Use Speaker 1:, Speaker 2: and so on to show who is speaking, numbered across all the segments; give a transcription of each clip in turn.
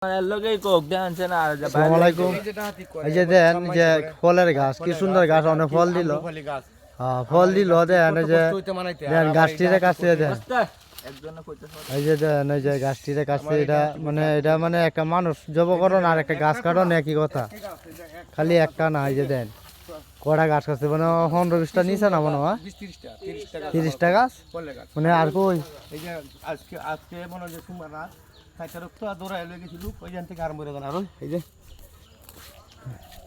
Speaker 1: আসসালামু আলাইকুম। এই যে দেন যে ফলের গাছ, কি সুন্দর গাছ, অনেক ফল দিল। ফল দিল দেন, এই যে দেন গাছটির কাছে দেন, এই যে দেন এই যে গাছটির কাছে, এটা মানে একটা মানুষ জবকরণ আর একটা গাছ কাটন একই কথা, খালি একটা না। এই যে দেন কড়া গাছ কাছে, মানে 15-20টা নিচে না মনে হয়, 30টা গাছ মানে। আর কই
Speaker 2: এই যে আজকে মনে হয় সোমবার রাত দৌড়াই লয়ে গেছিল, ওইখান থেকে আরম্ভ করে আরো এই যে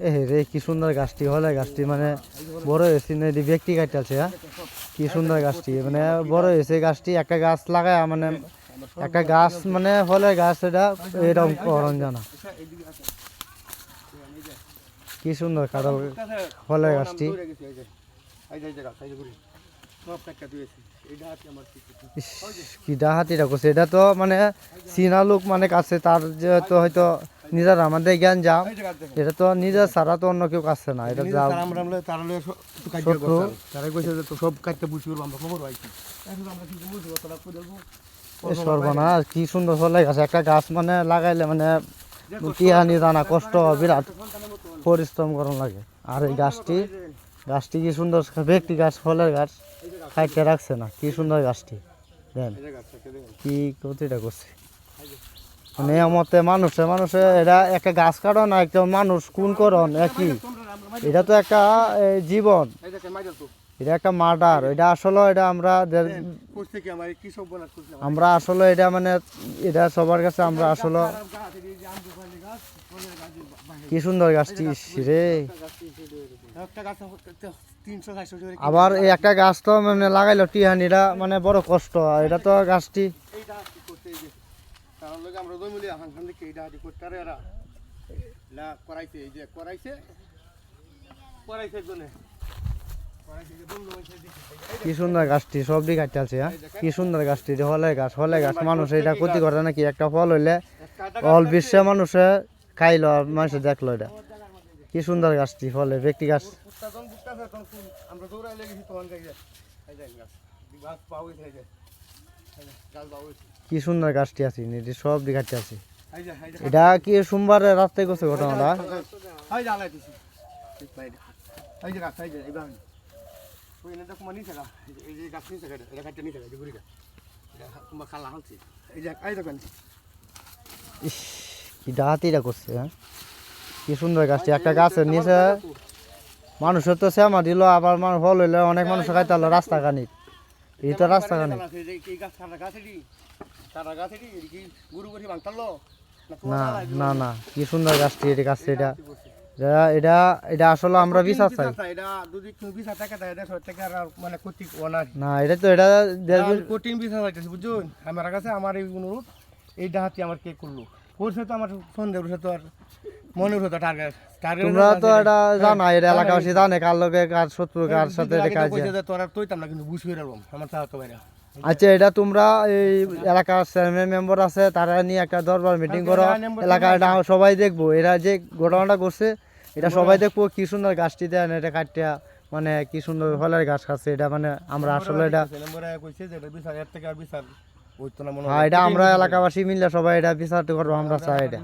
Speaker 1: এ রে কি সুন্দর গাছটি, হলে গাছটি মানে বড় হয়েছে না, এটি ব্যক্তি কাটতেছে। হ্যাঁ, কি সুন্দর গাছটি, মানে বড় হয়েছে গাছটি। একটা গাছ লাগায় মানে একটা গাছ মানে ফলের গাছ, এটা এরকম করণ জানা। কি সুন্দর কাঁঠাল ফলের গাছটি। ইস, কি ডাহাতিটা করছে, এটা তো মানে চীনা লোক মানে কাছে, তার যেহেতু হয়তো নিজের আমাদের জ্ঞান যা, এটা তো নিজের ছাড়া তো অন্য কেউ কাছে না। এটা যা সর্বনাশ, কি সুন্দর ফলের গাছ। একটা গাছ মানে লাগাইলে মানে টিহানি জানা কষ্ট, বিরাট পরিশ্রম করার লাগে। আর এই গাছটি কি সুন্দর ব্যক্তি গাছ, ফলের গাছ খাইতে রাখছে না, কি সুন্দর গাছটি দেন, কি ক্ষতিটা করছে। মানে মতে মানুষে এটা একটা গাছ কাটন আর একটা মানুষ কোন করন একই, এটা তো একটা জীবন, এটা একটা মার্ডার। এটা আসলে এটা আমরা আসলে এটা মানে এটা সবার কাছে আমরা আসলে কি সুন্দর গাছটি রে। আবার এই একটা গাছ তো মানে লাগাইলো টিহানিটা মানে বড় কষ্ট, এটা তো গাছটি কি সুন্দর গাছটি, সবই কাটতে আছে। হ্যাঁ, কি সুন্দর গাছটি, ফলের গাছ মানুষ এটা ক্ষতি করে নাকি? একটা ফল হইলে অল বিশ্বে মানুষে খাইলো আর মানুষে দেখলো, এটা কি সুন্দর গাছটি, ফলের ব্যক্তি গাছ। কি সুন্দর গাছটি আছে, সব দিকে আছে। এটা কি সোমবারে রাত্রে করছে ঘটনাটা? ইস, কি ডাহাতিটা করছে। হ্যাঁ, কি সুন্দর গাছটি, একটা গাছের নিচে মানুষের তো শ্যামা দিল, আবার মানুষ ফল হইলে অনেক মানুষ খাইতে হলো রাস্তা কানি, এই তো রাস্তা কানি। না না না, কি সুন্দর গাছটি, এটা গাছটি, এটা এটা এটা আসলে আমরা বিচার চাই না, এটা তো এটা
Speaker 2: কঠিন বিচার চাইতেছি বুঝুন আমার কাছে। আমার এই অনুরোধ, এই ডাহাতি আমার কে করলো করছে তো আমার সন্দেহ তো আর মনের হতো টার্গেট।
Speaker 1: তোমরা তো এটা জানা, এটা এলাকাবাসী জানে কার লোকে কার শত্রু কার সাথে কাজ।
Speaker 2: তোরা তৈতাম না কিন্তু বুঝবি এরকম আমার চাওয়া তো বাইরে।
Speaker 1: আচ্ছা, এটা তোমরা এই এলাকার চেয়ারম্যান মেম্বার আছে, তারা নিয়ে একটা দরবার মিটিং করো, এলাকার সবাই দেখবো এরা যে ঘটনাটা করছে, এটা সবাই দেখবো। কি সুন্দর গাছটি দেন, এটা কাটিয়া মানে কি সুন্দর ফলের গাছ খাচ্ছে, এটা মানে আমরা আসলে এটা এটা আমরা এলাকাবাসী মিললে সবাই এটা বিচার করবো, আমরা চাই এটা।